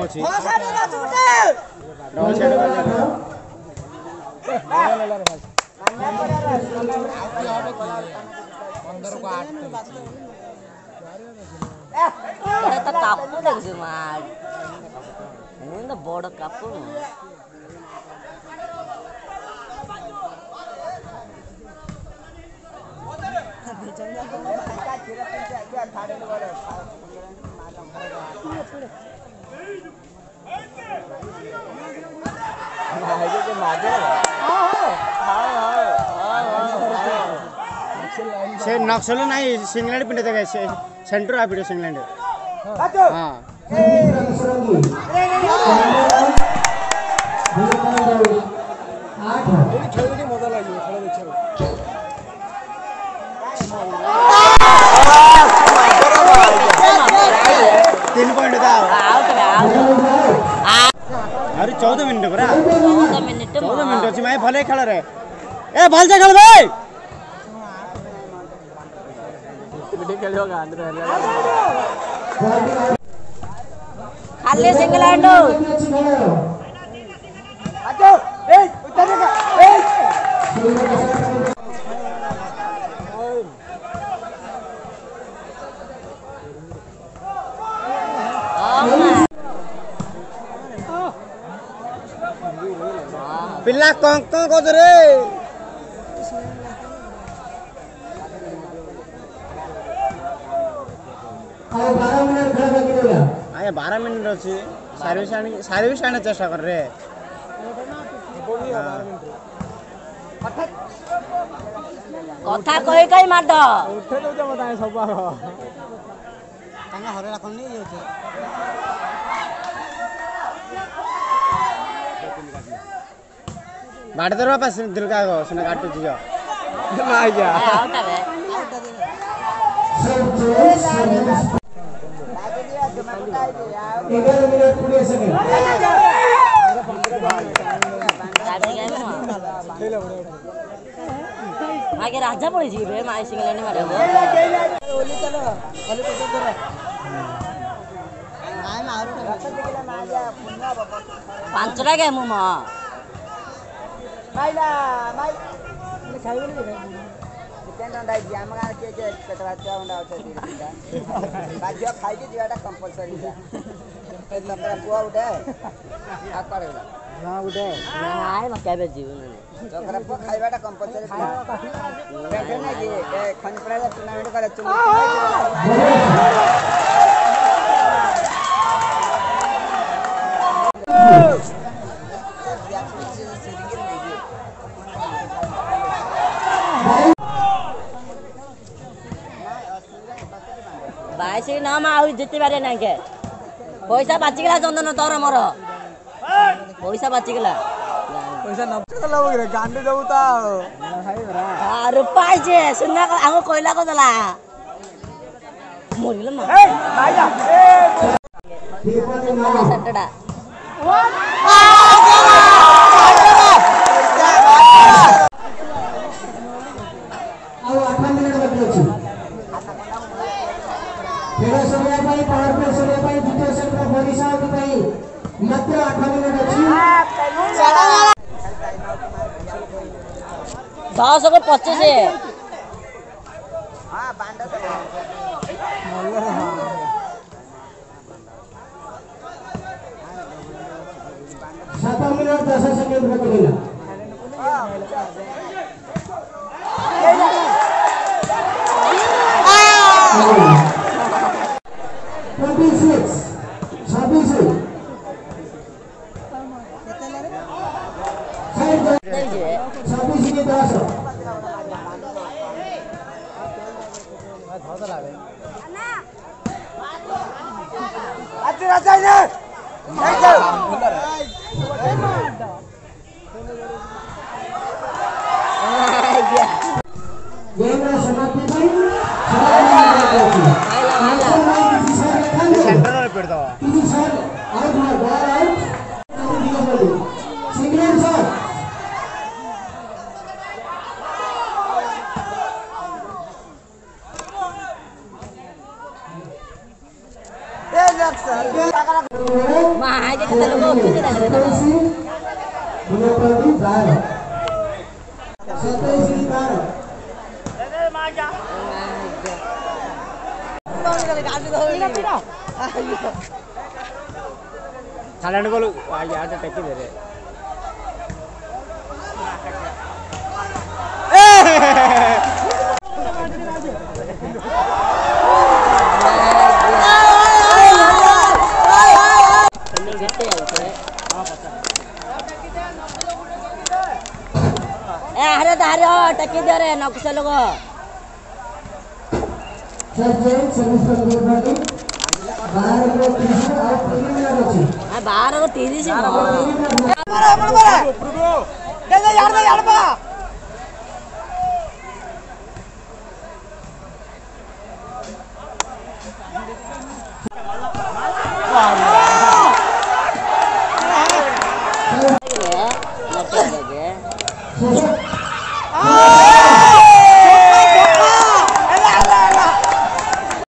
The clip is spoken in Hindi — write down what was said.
ଅଛି ଡବଲ ସାଇଡ कापू देखिए बड़ कापू से नक्सल नहीं सिंगलैंड पिंड तक सेंटर आ पिंड सिंगलैंड हां मजा लगे खेल देखिए 3 पॉइंट था अरे 14 मिनट पूरा 14 मिनट अछि माय भले खेल रे ए भल से खेल भाई खाली सिंगल हैंड आजो ए उतर जा ए पिल्ला कौन को रे आया 12 मिनट अच्छी सर्विस आने चेष्टा कर रे कथा कहि कहि माड उठे दउछ मता सब तांगा हरे राखन नहीं होते बाड़ दरवा पास दिलका गो सुने काटू जियो ना जा आउटा रे आगे राजा पड़ी जी बे माई सिंगलैंड मारे ओली चलो ओली तो कर नाय मारू ना जा पुन्ना बाबा 5 टा गेम म माइला माइ खाइबे नि चिकन डाइ जाम गा के पेटवा चाउंडा होते राज्य खाइ के जेटा कंपलसरी है ए लपरा पुआ उठे आ करेला ना उठे ना आए म केबे जीवन ने जकरा प खाइबाटा कंपलसरी है पेट ना जे खनपड़ा टूर्नामेंट करे तुम बाईस नाम आउ जीति पारे ना के पैसा बाचिगला चंदन तोर मोर पैसा बाचिगला पैसा न लगो रे गांडी दउ ता भाई रा आ रुपया जे सुना हम कोइला को दला मोरिल म ए भाईया ए सटड़ा आउ 8 मिनट बाकी अछि खेल समय पाई पावर प्ले समय पाई द्वितीय सेट रो बरिसा होती पाई मात्र 8 मिनट अछि 10 को 25 है हां बांडा तो मोल्ला हां 7 मिनट 10 सेकंड बाकी है 26 aja kata lu mau tuh dah. Menepati bar. Satu isi bar. Kalian kalau aja ada teki deh. हरे धारे टकी दे रे नौकसे लोग बारह को 30 Sosok